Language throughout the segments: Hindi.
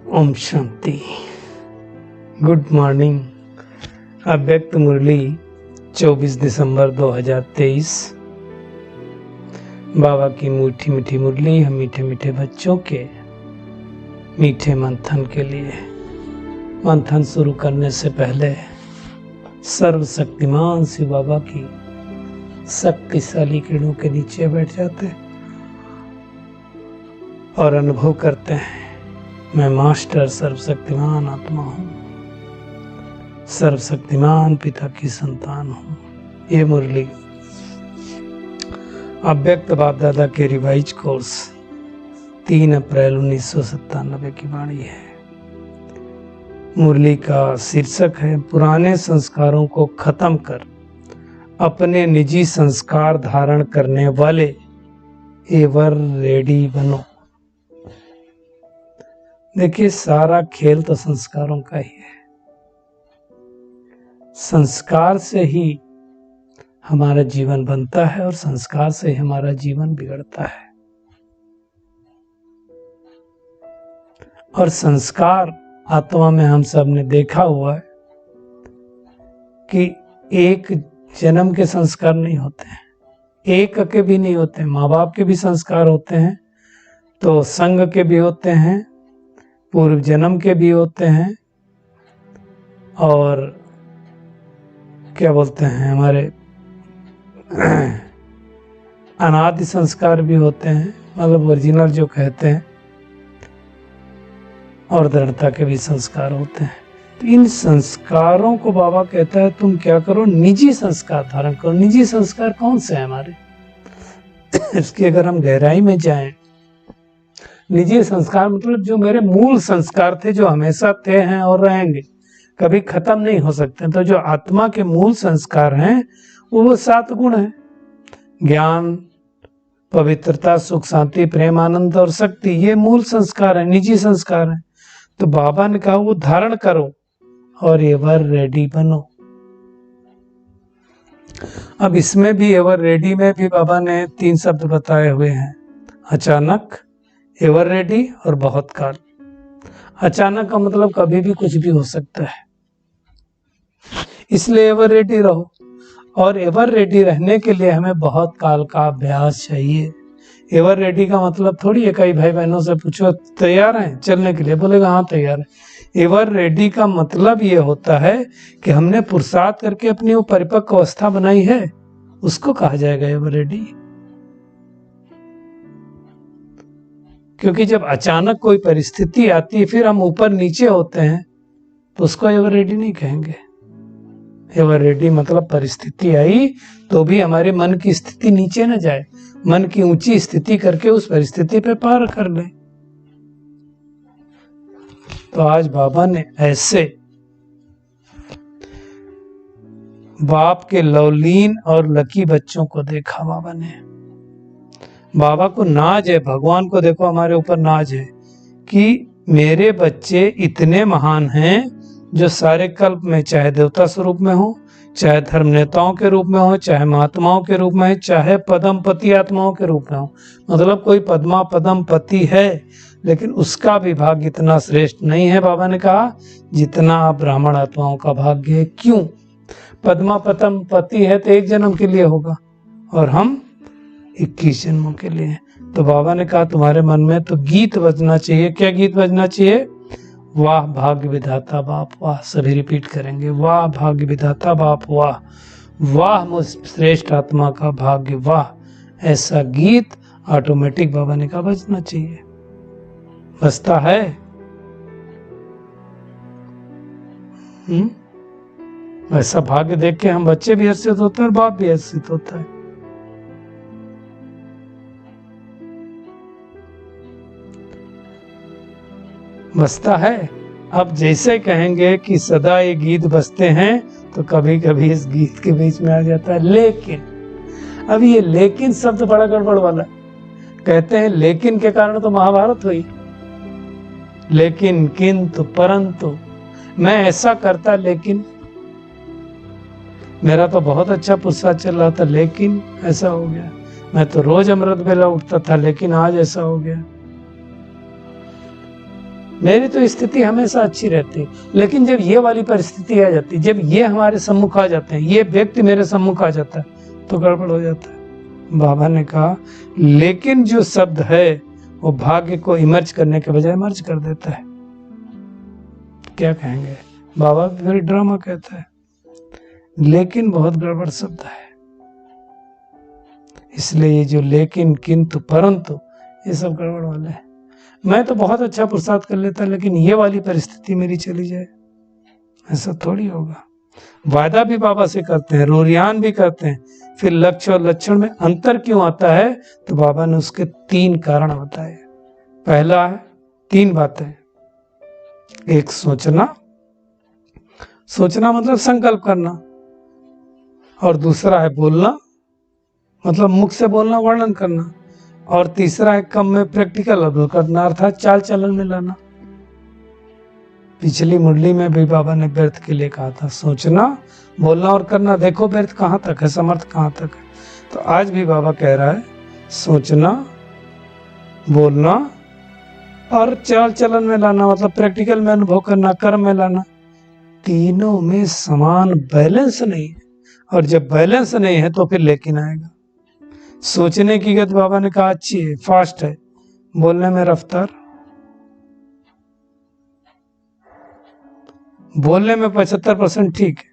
ओम शांति। Good morning. अव्यक्त मुरली 24 दिसंबर 2023। बाबा की मीठी मीठी मुरली हम मीठे मीठे बच्चों के मीठे मंथन के लिए। मंथन शुरू करने से पहले सर्वशक्तिमान शिव बाबा की शक्तिशाली किरणों के नीचे बैठ जाते और अनुभव करते हैं, मैं मास्टर सर्वशक्तिमान आत्मा हूँ, सर्वशक्तिमान पिता की संतान हूँ। ये मुरली अव्यक्त बाप दादा के रिवाइज कोर्स 3 अप्रैल 1997 की वाणी है। मुरली का शीर्षक है, पुराने संस्कारों को खत्म कर अपने निजी संस्कार धारण करने वाले एवर रेडी बनो। देखिए, सारा खेल तो संस्कारों का ही है। संस्कार से ही हमारा जीवन बनता है और संस्कार से ही हमारा जीवन बिगड़ता है। और संस्कार आत्मा में हम सब ने देखा हुआ है कि एक जन्म के संस्कार नहीं होते हैं, एक के भी नहीं होते हैं। माँ बाप के भी संस्कार होते हैं, तो संग के भी होते हैं, पूर्व जन्म के भी होते हैं, और क्या बोलते हैं, हमारे अनादि संस्कार भी होते हैं, मतलब ओरिजिनल जो कहते हैं, और दृढ़ता के भी संस्कार होते हैं। तो इन संस्कारों को बाबा कहता है, तुम क्या करो, निजी संस्कार धारण करो। निजी संस्कार कौन से हैं हमारे? इसकी अगर हम गहराई में जाएं, निजी संस्कार मतलब जो मेरे मूल संस्कार थे, जो हमेशा थे, हैं और रहेंगे, कभी खत्म नहीं हो सकते। तो जो आत्मा के मूल संस्कार हैं वो 7 गुण हैं: ज्ञान, पवित्रता, सुख, शांति, प्रेम, आनंद और शक्ति। ये मूल संस्कार हैं, निजी संस्कार हैं। तो बाबा ने कहा वो धारण करो और एवर रेडी बनो। अब इसमें भी, एवर रेडी में भी बाबा ने 3 शब्द बताए हुए हैं: अचानक, एवर रेडी और बहुत काल। अचानक का मतलब कभी भी कुछ भी हो सकता है, इसलिए एवर रेडी रहो। और एवर रेडी रहने के लिए हमें बहुत काल का अभ्यास चाहिए। एवर रेडी का मतलब थोड़ी है, कई भाई बहनों से पूछो तैयार हैं चलने के लिए, बोलेगा हाँ तैयार है। एवर रेडी का मतलब ये होता है कि हमने पुरुषार्थ करके अपनी वो परिपक्व अवस्था बनाई है, उसको कहा जाएगा एवर रेडी। क्योंकि जब अचानक कोई परिस्थिति आती है, फिर हम ऊपर नीचे होते हैं, तो उसको एवर रेडी नहीं कहेंगे। एवर रेडी मतलब परिस्थिति आई तो भी हमारे मन की स्थिति नीचे न जाए, मन की ऊंची स्थिति करके उस परिस्थिति पे पार कर ले। तो आज बाबा ने ऐसे बाप के लवलीन और लकी बच्चों को देखा। बाबा को नाज है, भगवान को देखो हमारे ऊपर नाज है कि मेरे बच्चे इतने महान हैं, जो सारे कल्प में चाहे देवता स्वरूप में हो, चाहे धर्म नेताओं के रूप में हो, चाहे महात्माओं के रूप में, चाहे पदमपति आत्माओं के रूप में हो। मतलब कोई पद्मा पदमपति है, लेकिन उसका भी भाग्य इतना श्रेष्ठ नहीं है, बाबा ने कहा, जितना ब्राह्मण आत्माओं का भाग्य है। क्यों? पद्मा पदमपति है तो 1 जन्म के लिए होगा, और हम 21 जन्मों के लिए। तो बाबा ने कहा तुम्हारे मन में तो गीत बजना चाहिए। क्या गीत बजना चाहिए? वाह भाग्य विधाता बाप वाह। सभी रिपीट करेंगे, वाह भाग्य विधाता बाप वाह, वाह मुझ श्रेष्ठ आत्मा का भाग्य वाह। ऐसा गीत ऑटोमेटिक बाबा ने कहा बजना चाहिए। बजता है? ऐसा भाग्य देख के हम बच्चे भी हर्षित होते हैं और बाप भी हर्षित होता है। बजता है। अब जैसे कहेंगे कि सदा ये गीत बजते हैं, तो कभी कभी इस गीत के बीच में आ जाता है लेकिन। अब ये लेकिन शब्द बड़ा गड़बड़ वाला। कहते हैं लेकिन के कारण तो महाभारत हुई। लेकिन, किंतु, परंतु, मैं ऐसा करता लेकिन, मेरा तो बहुत अच्छा पुरुषार्थ चल रहा था लेकिन ऐसा हो गया, मैं तो रोज अमृत बेला उठता था लेकिन आज ऐसा हो गया। मेरी तो स्थिति हमेशा अच्छी रहती, लेकिन जब ये वाली परिस्थिति आ जाती, जब ये हमारे सम्मुख आ जाते हैं, ये व्यक्ति मेरे सम्मुख आ जाता है, तो गड़बड़ हो जाता है। बाबा ने कहा लेकिन जो शब्द है वो भाग्य को इमर्ज करने के बजाय मर्ज कर देता है। क्या कहेंगे? बाबा भी फिर ड्रामा कहता है, लेकिन बहुत गड़बड़ शब्द है, इसलिए ये जो लेकिन, किंतु, परंतु, ये सब गड़बड़ वाले हैं। मैं तो बहुत अच्छा पुरुषार्थ कर लेता, लेकिन ये वाली परिस्थिति मेरी चली जाए, ऐसा थोड़ी होगा। वादा भी बाबा से करते हैं, रोरियान भी करते हैं, फिर लक्ष्य और लक्षण में अंतर क्यों आता है? तो बाबा ने उसके 3 कारण बताए। पहला है 3 बातें, एक सोचना, सोचना मतलब संकल्प करना, और दूसरा है बोलना, मतलब मुख से बोलना, वर्णन करना, और तीसरा है कम में प्रैक्टिकल अमल करना, अर्थात चाल चलन में लाना। पिछली मुरली में भी बाबा ने व्यर्थ के लिए कहा था, सोचना, बोलना और करना। देखो व्यर्थ कहाँ तक है, समर्थ कहाँ तक है। तो आज भी बाबा कह रहा है सोचना, बोलना और चाल चलन में लाना, मतलब प्रैक्टिकल में अनुभव करना, कर्म में लाना। तीनों में समान बैलेंस नहीं है, और जब बैलेंस नहीं है तो फिर लेकिन आएगा। सोचने की गति बाबा ने कहा अच्छी है, फास्ट है, बोलने में रफ्तार, बोलने में 75% ठीक है,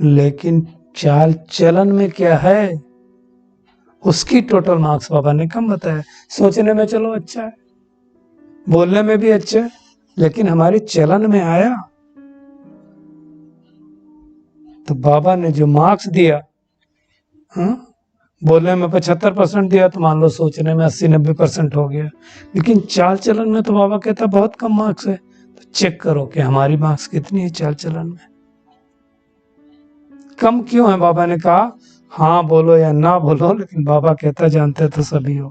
लेकिन चाल चलन में क्या है, उसकी टोटल मार्क्स बाबा ने कम बताया। सोचने में चलो अच्छा है, बोलने में भी अच्छा है, लेकिन हमारे चलन में आया तो बाबा ने जो मार्क्स दिया, बोलने में 75% दिया, तो मान लो सोचने में 80-90% हो गया, लेकिन चाल चलन में तो बाबा कहता बहुत कम मार्क्स है। तो चेक करो कि हमारी मार्क्स कितनी है चाल चलन में, कम क्यों है? बाबा ने कहा हाँ बोलो या ना बोलो, लेकिन बाबा कहता जानते तो सभी हो,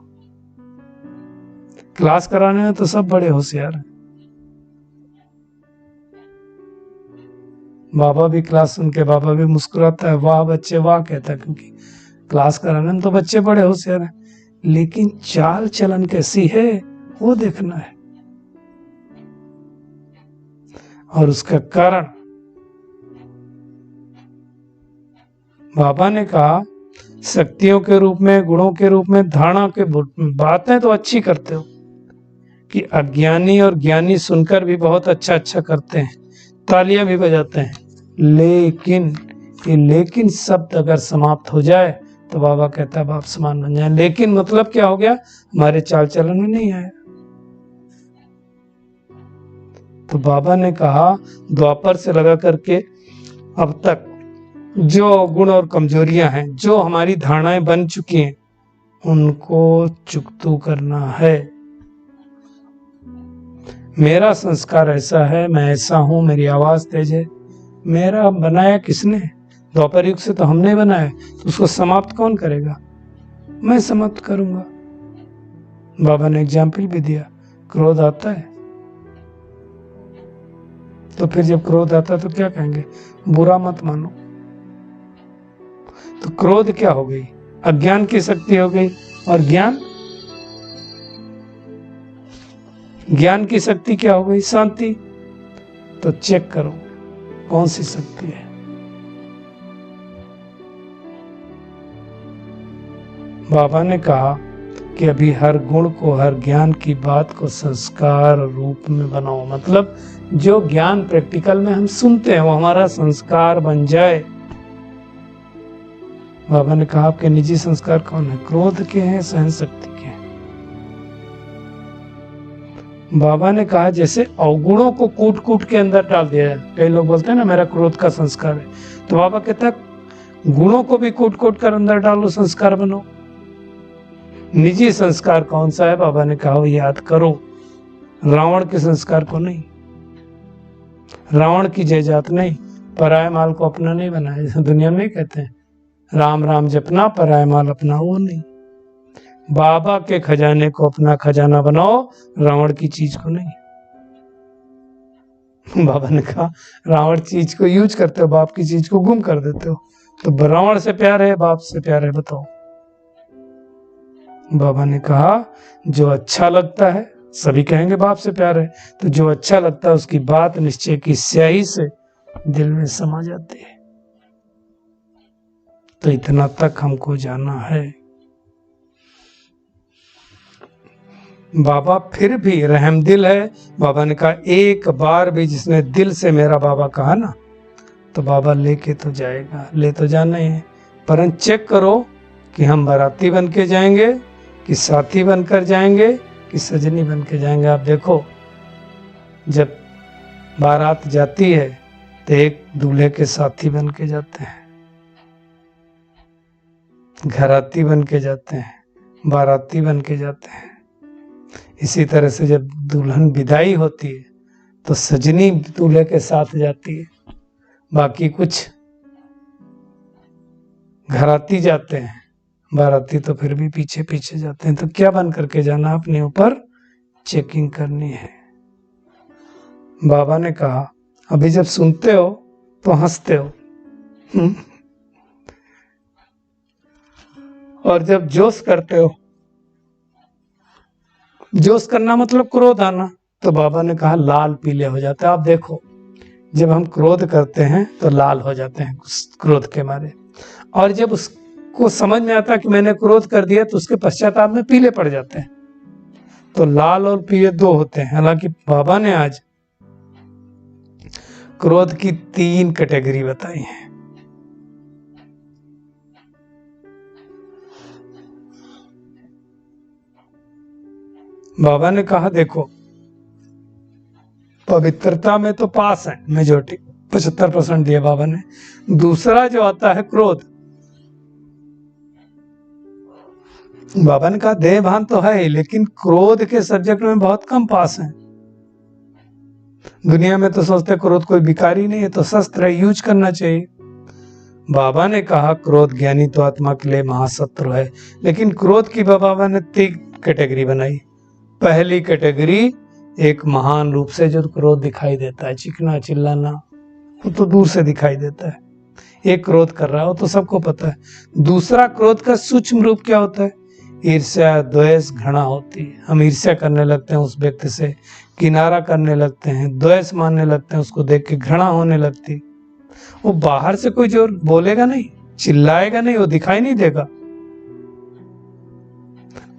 क्लास कराने में तो सब बड़े होशियार हैं। बाबा भी क्लास सुन के बाबा भी मुस्कुराता है, वाह बच्चे वाह कहता है, क्योंकि क्लास कराने में तो बच्चे बड़े होशियार हैं, लेकिन चाल चलन कैसी है वो देखना है। और उसका कारण बाबा ने कहा शक्तियों के रूप में, गुणों के रूप में, धारणा के बातें तो अच्छी करते हो कि अज्ञानी और ज्ञानी सुनकर भी बहुत अच्छा अच्छा करते हैं, तालियां भी बजाते हैं, लेकिन ये लेकिन शब्द अगर समाप्त हो जाए तो बाबा कहता है बाप समान बन जाए। लेकिन मतलब क्या हो गया? हमारे चाल चलन में नहीं आया। तो बाबा ने कहा द्वापर से लगा करके अब तक जो गुण और कमजोरियां हैं, जो हमारी धारणाएं बन चुकी हैं, उनको चुकतू करना है। मेरा संस्कार ऐसा है, मैं ऐसा हूं, मेरी आवाज तेज है, मेरा बनाया किसने? द्वापर युग से तो हमने बनाया, तो उसको समाप्त कौन करेगा? मैं समाप्त करूंगा। बाबा ने एग्जाम्पल भी दिया, क्रोध आता है तो फिर जब क्रोध आता है तो क्या कहेंगे? बुरा मत मानो। तो क्रोध क्या हो गई? अज्ञान की शक्ति हो गई, और ज्ञान की शक्ति क्या हो गई? शांति। तो चेक करो कौन सी शक्ति है। बाबा ने कहा कि अभी हर गुण को, हर ज्ञान की बात को संस्कार रूप में बनाओ, मतलब जो ज्ञान प्रैक्टिकल में हम सुनते हैं वो हमारा संस्कार बन जाए। बाबा ने कहा आपके निजी संस्कार कौन है? क्रोध के हैं, सहन शक्ति के हैं। बाबा ने कहा जैसे अवगुणों को कूट कूट के अंदर डाल दिया है। कई लोग बोलते हैं ना मेरा क्रोध का संस्कार है, तो बाबा कहता है गुणों को भी कूट कूट कर अंदर डालो, संस्कार बनो। निजी संस्कार कौन सा है? बाबा ने कहा याद करो, रावण के संस्कार को नहीं, रावण की जयजात नहीं, पराय माल को अपना नहीं बनाया। जैसे दुनिया में कहते हैं राम राम जपना, पराय माल अपना, वो नहीं। बाबा के खजाने को अपना खजाना बनाओ, रावण की चीज को नहीं। बाबा ने कहा रावण चीज को यूज करते हो, बाप की चीज को गुम कर देते हो। तो रावण से प्यार है, बाप से प्यार है? बताओ। बाबा ने कहा जो अच्छा लगता है, सभी कहेंगे बाप से प्यार है, तो जो अच्छा लगता है उसकी बात निश्चय की स्याही से दिल में समा जाती है। तो इतना तक हमको जाना है। बाबा फिर भी रहमदिल है। बाबा ने कहा एक बार भी जिसने दिल से मेरा बाबा कहा ना, तो बाबा लेके तो जाएगा, ले तो जाना ही है, परंतु चेक करो कि हम बाराती बन के जाएंगे, कि साथी बनकर जाएंगे, कि सजनी बन के जाएंगे। आप देखो, जब बारात जाती है तो एक दूल्हे के साथी बन के जाते हैं, घराती बन के जाते हैं, बाराती बन के जाते हैं। इसी तरह से जब दुल्हन विदाई होती है तो सजनी दूल्हे के साथ जाती है, बाकी कुछ घराती जाते हैं, बाराती तो फिर भी पीछे पीछे जाते हैं। तो क्या बन करके जाना, अपने ऊपर चेकिंग करनी है। बाबा ने कहा अभी जब सुनते हो तो हंसते हो, और जब जोश करते हो, जोश करना मतलब क्रोध आना, तो बाबा ने कहा लाल पीले हो जाते हैं। आप देखो, जब हम क्रोध करते हैं तो लाल हो जाते हैं क्रोध के मारे, और जब उसको समझ में आता कि मैंने क्रोध कर दिया तो उसके पश्चाताप में पीले पड़ जाते हैं। तो लाल और पीले दो होते हैं। हालांकि बाबा ने आज क्रोध की 3 कैटेगरी बताई है। बाबा ने कहा देखो, पवित्रता में तो पास है, मेजोरिटी 75% दिया बाबा ने। दूसरा जो आता है क्रोध, बाबा ने कहा देह भान तो है ही, लेकिन क्रोध के सब्जेक्ट में बहुत कम पास है। दुनिया में तो सोचते क्रोध कोई बिकारी नहीं है, तो शस्त्र है, यूज करना चाहिए। बाबा ने कहा क्रोध ज्ञानी तो आत्मा के लिए महाशत्रु है, लेकिन क्रोध की बाबा ने 3 कैटेगरी बनाई। पहली कैटेगरी, एक महान रूप से जो क्रोध दिखाई देता है, चीखना चिल्लाना, वो तो दूर से दिखाई देता है। एक क्रोध कर रहा हो तो सबको पता है। दूसरा क्रोध का सूक्ष्म रूप क्या होता है, ईर्ष्या द्वेष घृणा होती है। हम ईर्ष्या करने लगते हैं उस व्यक्ति से, किनारा करने लगते हैं, द्वेष मानने लगते हैं, उसको देख के घृणा होने लगती। वो बाहर से कोई जो बोलेगा नहीं, चिल्लाएगा नहीं, वो दिखाई नहीं देगा।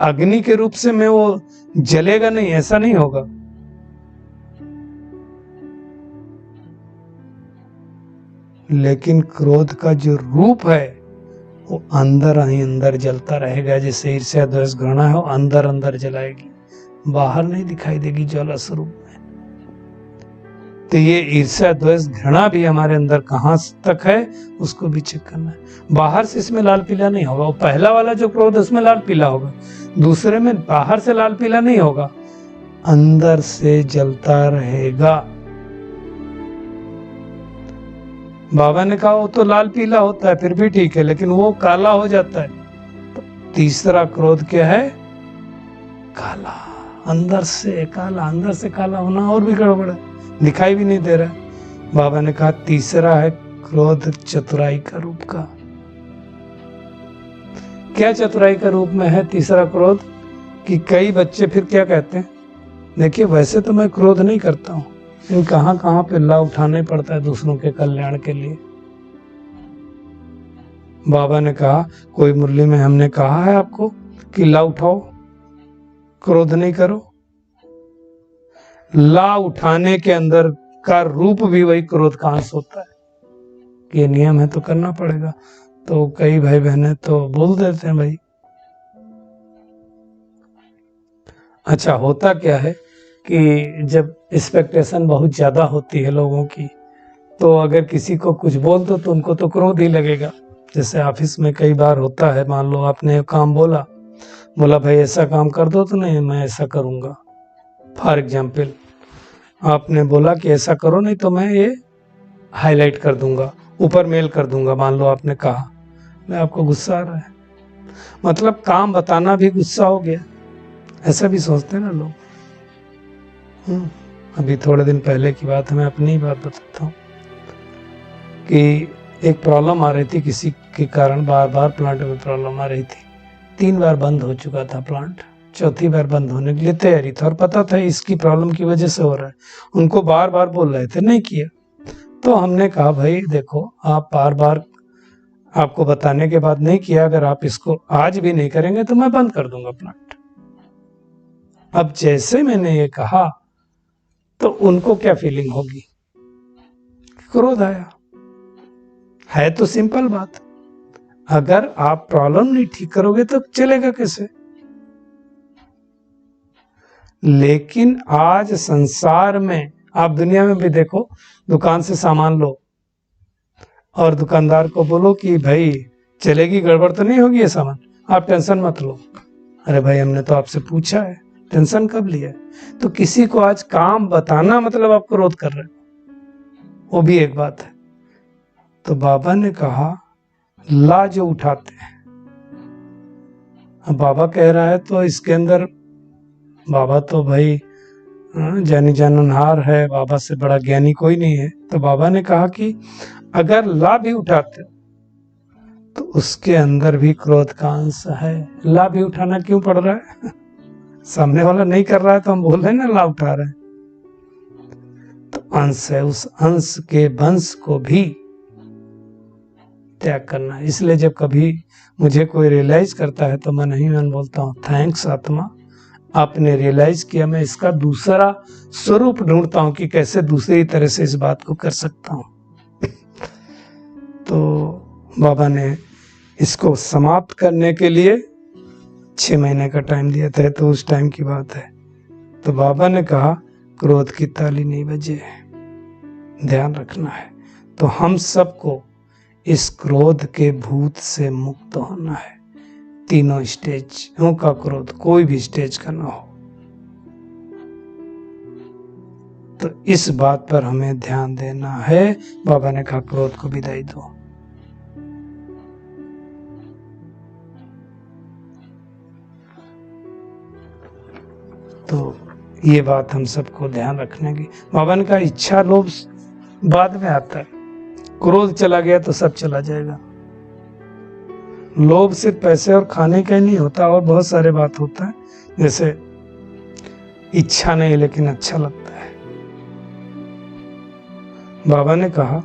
अग्नि के रूप से में वो जलेगा नहीं, ऐसा नहीं होगा। लेकिन क्रोध का जो रूप है वो अंदर ही अंदर जलता रहेगा। जैसे ईर्ष्या द्वेष घृणा है, वो अंदर अंदर जलाएगी, बाहर नहीं दिखाई देगी ज्वाला स्वरूप में। तो ये ईर्ष्या द्वेष घृणा भी हमारे अंदर कहां तक है, उसको भी चेक करना है। बाहर से इसमें लाल पीला नहीं होगा। वो पहला वाला जो क्रोध है उसमें लाल पीला होगा, दूसरे में बाहर से लाल पीला नहीं होगा, अंदर से जलता रहेगा। बाबा ने कहा वो तो लाल पीला होता है फिर भी ठीक है, लेकिन वो काला हो जाता है। तो तीसरा क्रोध क्या है, काला, अंदर से काला। अंदर से काला होना और भी गड़बड़ है, दिखाई भी नहीं दे रहा है। बाबा ने कहा तीसरा है क्रोध चतुराई का रूप का। क्या चतुराई का रूप में है तीसरा क्रोध, कि कई बच्चे फिर क्या कहते हैं, देखिए वैसे तो मैं क्रोध नहीं करता हूं, लेकिन कहां कहां पे लाभ उठाने पड़ता है दूसरों के कल्याण के लिए। बाबा ने कहा कोई मुरली में हमने कहा है आपको कि ला उठाओ, क्रोध नहीं करो। ला उठाने के अंदर का रूप भी वही क्रोध का अंश होता है, कि ये नियम है तो करना पड़ेगा। तो कई भाई बहनें तो बोल देते हैं भाई। अच्छा, होता क्या है कि जब एक्सपेक्टेशन बहुत ज्यादा होती है लोगों की, तो अगर किसी को कुछ बोल दो तो उनको तो क्रोध ही लगेगा। जैसे ऑफिस में कई बार होता है, मान लो आपने काम बोला भाई ऐसा काम कर दो, तो नहीं मैं ऐसा करूंगा। फॉर एग्जाम्पल आपने बोला कि ऐसा करो नहीं तो मैं ये हाईलाइट कर दूंगा, ऊपर मेल कर दूंगा, मान लो आपने कहा, मैं आपको गुस्सा आ रहा है, मतलब काम बताना भी गुस्सा हो गया। ऐसा भी सोचते हैं ना लोग। अभी थोड़े दिन पहले की बात है, मैं अपनी ही बात बताता हूँ कि एक प्रॉब्लम आ रही थी किसी के कारण, बार बार प्लांट में प्रॉब्लम आ रही थी। 3 बार बंद हो चुका था प्लांट, चौथी बार बंद होने के लिए तैयारी था और पता था इसकी प्रॉब्लम की वजह से हो रहा है। उनको बार बार बोल रहे थे, नहीं किया। तो हमने कहा भाई देखो, आप बार बार आपको बताने के बाद नहीं किया, अगर आप इसको आज भी नहीं करेंगे तो मैं बंद कर दूंगा प्लांट। अब जैसे मैंने ये कहा तो उनको क्या फीलिंग होगी? क्रोध आया। है तो सिंपल बात, अगर आप प्रॉब्लम नहीं ठीक करोगे तो चलेगा कैसे? लेकिन आज संसार में, आप दुनिया में भी देखो, दुकान से सामान लो और दुकानदार को बोलो कि भाई चलेगी, गड़बड़ तो नहीं होगी ये सामान, आप टेंशन मत लो। अरे भाई हमने तो आपसे पूछा है, टेंशन कब लिया? तो किसी को आज काम बताना मतलब आप क्रोध कर रहे हो, वो भी एक बात है। तो बाबा ने कहा ला जो उठाते हैं। अब बाबा कह रहा है तो इसके अंदर, बाबा तो भाई जानी जाननहार है, बाबा से बड़ा ज्ञानी कोई नहीं है। तो बाबा ने कहा कि अगर ला भी उठाते तो उसके अंदर भी क्रोध का अंश है। ला भी उठाना क्यों पड़ रहा है? सामने वाला नहीं कर रहा है तो हम बोल रहे हैं ना ला उठा रहे हैं, तो अंश है, उस अंश के वंश को भी त्याग करना है। इसलिए जब कभी मुझे कोई रियलाइज करता है तो मन ही मन बोलता हूँ, थैंक्स आत्मा, आपने रियलाइज किया। मैं इसका दूसरा स्वरूप ढूंढता हूँ कि कैसे दूसरी तरह से इस बात को कर सकता हूँ। तो बाबा ने इसको समाप्त करने के लिए 6 महीने का टाइम दिया था, तो उस टाइम की बात है। तो बाबा ने कहा क्रोध की ताली नहीं बजे, ध्यान रखना है। तो हम सबको इस क्रोध के भूत से मुक्त होना है। तीनों स्टेजों का क्रोध, कोई भी स्टेज का ना हो। तो इस बात पर हमें ध्यान देना है। बाबा ने कहा क्रोध को विदाई दो। तो ये बात हम सबको ध्यान रखने की। बाबा ने कहा इच्छा लोभ बाद में आता है, क्रोध चला गया तो सब चला जाएगा। लोभ सिर्फ पैसे और खाने का ही नहीं होता, और बहुत सारे बात होता है। जैसे इच्छा नहीं लेकिन अच्छा लगता है। बाबा ने कहा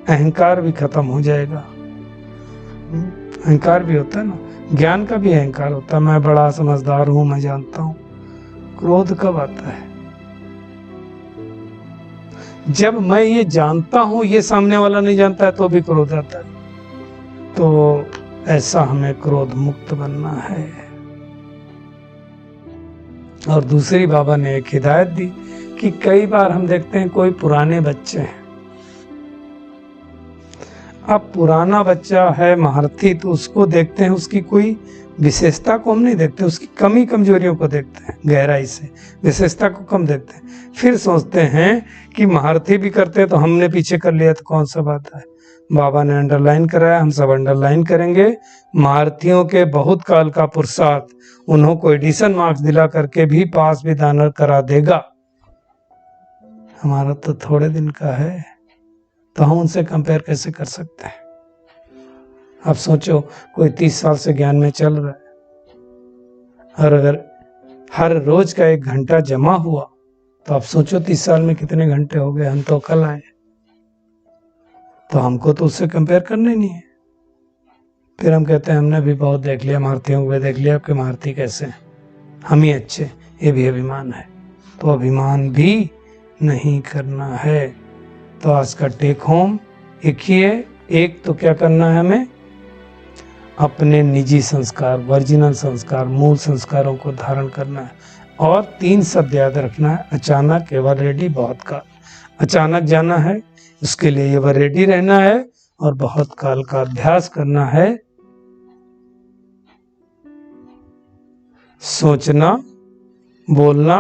अहंकार भी खत्म हो जाएगा। अहंकार भी होता है ना, ज्ञान का भी अहंकार होता है, मैं बड़ा समझदार हूं, मैं जानता हूं। क्रोध कब आता है? जब मैं ये जानता हूं, ये सामने वाला नहीं जानता है, तो भी क्रोध आता है। तो ऐसा हमें क्रोध मुक्त बनना है। और दूसरी बाबा ने एक हिदायत दी कि कई बार हम देखते हैं कोई पुराने बच्चे हैं, अब पुराना बच्चा है महारथी, तो उसको देखते हैं, उसकी कोई विशेषता को हम नहीं देखते, उसकी कमी कमजोरियों को देखते हैं गहराई से, विशेषता को कम देखते हैं। फिर सोचते हैं कि महारथी भी करते हैं तो हमने पीछे कर लिया तो कौन सा बात है। बाबा ने अंडरलाइन कराया, हम सब अंडरलाइन करेंगे। महारथियों के बहुत काल का पुरुषार्थ उन्हों को एडिशन मार्क्स दिला करके भी पास भी दानर करा देगा। हमारा तो थोड़े दिन का है, तो हम उनसे कंपेयर कैसे कर सकते हैं? आप सोचो, कोई 30 साल से ज्ञान में चल रहा है, और अगर हर रोज का 1 घंटा जमा हुआ तो आप सोचो 30 साल में कितने घंटे हो गए। हम तो कल आए, तो हमको तो उससे कंपेयर करना ही नहीं है। फिर हम कहते हैं हमने भी बहुत देख लिया, महारथियों को देख लिया कि महारथी कैसे हैं, हम ही अच्छे। ये भी अभिमान है, तो अभिमान भी नहीं करना है। तो आज का टेक होम एक ही है। एक तो क्या करना है हमें, अपने निजी संस्कार, वर्जिनल संस्कार, मूल संस्कारों को धारण करना है। और 3 शब्द याद रखना है, अचानक, एवर रेडी, बहुत काल। अचानक जाना है, उसके लिए एवर रेडी रहना है, और बहुत काल का अभ्यास करना है। सोचना, बोलना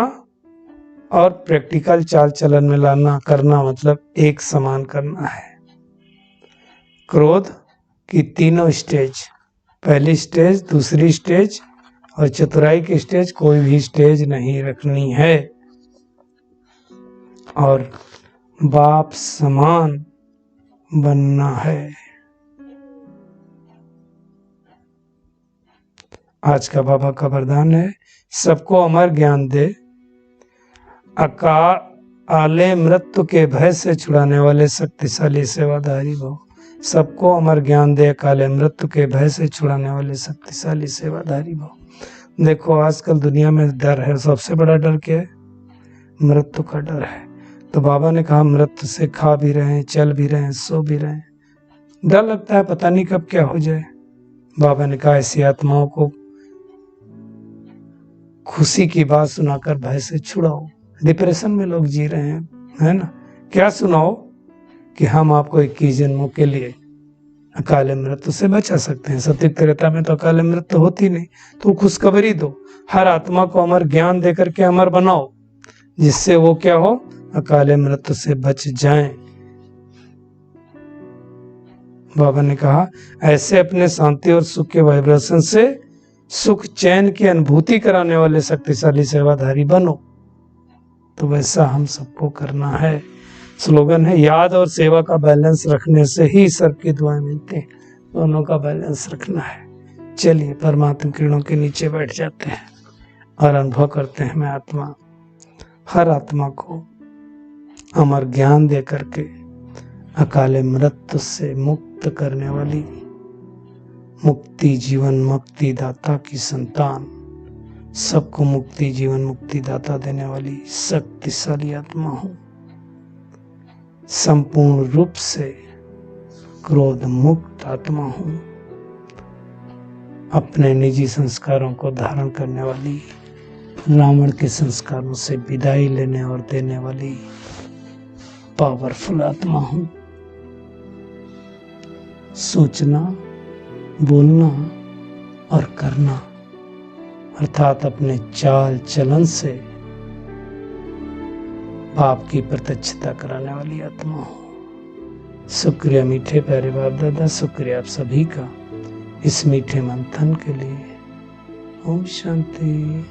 और प्रैक्टिकल चाल चलन में लाना, करना मतलब एक समान करना है। क्रोध की तीनों स्टेज, पहली स्टेज, दूसरी स्टेज और चतुराई की स्टेज, कोई भी स्टेज नहीं रखनी है। और बाप समान बनना है। आज का बाबा का वरदान है, सबको अमर ज्ञान दे, अकाले मृत्यु के भय से छुड़ाने वाले शक्तिशाली सेवाधारी भव। सबको अमर ज्ञान दे, अकाले मृत्यु के भय से छुड़ाने वाले शक्तिशाली सेवाधारी भव। देखो आजकल दुनिया में डर है, सबसे बड़ा डर क्या है? मृत्यु का डर है। तो बाबा ने कहा मृत्यु से खा भी रहे हैं, चल भी रहे हैं, सो भी रहे हैं, डर लगता है पता नहीं कब क्या हो जाए। बाबा ने कहा ऐसी आत्माओं को खुशी की बात सुनाकर भय से छुड़ाओ। डिप्रेशन में लोग जी रहे हैं, है ना, क्या सुनाओ कि हम आपको 21 जन्मों के लिए अकाले मृत्यु से बचा सकते हैं। सत्युग त्रेता में तो अकाले मृत्यु होती नहीं, तो खुशखबरी दो, हर आत्मा को अमर ज्ञान देकर के अमर बनाओ, जिससे वो क्या हो, अकाले मृत्यु से बच जाएं। बाबा ने कहा ऐसे अपने शांति और सुख के वाइब्रेशन से सुख चैन की अनुभूति कराने वाले शक्तिशाली सेवाधारी बनो। तो वैसा हम सबको करना है। स्लोगन है, याद और सेवा का बैलेंस रखने से ही सबकी दुआएं मिलती हैं। दोनों का बैलेंस रखना है। चलिए परमात्मा किरणों के नीचे बैठ जाते हैं और अनुभव करते हैं, मैं आत्मा हर आत्मा को अमर ज्ञान दे करके अकाले मृत्यु से मुक्त करने वाली मुक्ति जीवन मुक्ति दाता की संतान, सबको मुक्ति जीवन मुक्ति दाता देने वाली शक्तिशाली आत्मा हूं। संपूर्ण रूप से क्रोध मुक्त आत्मा हूं। अपने निजी संस्कारों को धारण करने वाली, रावण के संस्कारों से विदाई लेने और देने वाली पावरफुल आत्मा हूं। सोचना, बोलना और करना अर्थात अपने चाल चलन से बाप की प्रत्यक्षता कराने वाली आत्मा हूं। शुक्रिया मीठे प्यारे बाप दादा, शुक्रिया आप सभी का इस मीठे मंथन के लिए। ओम शांति।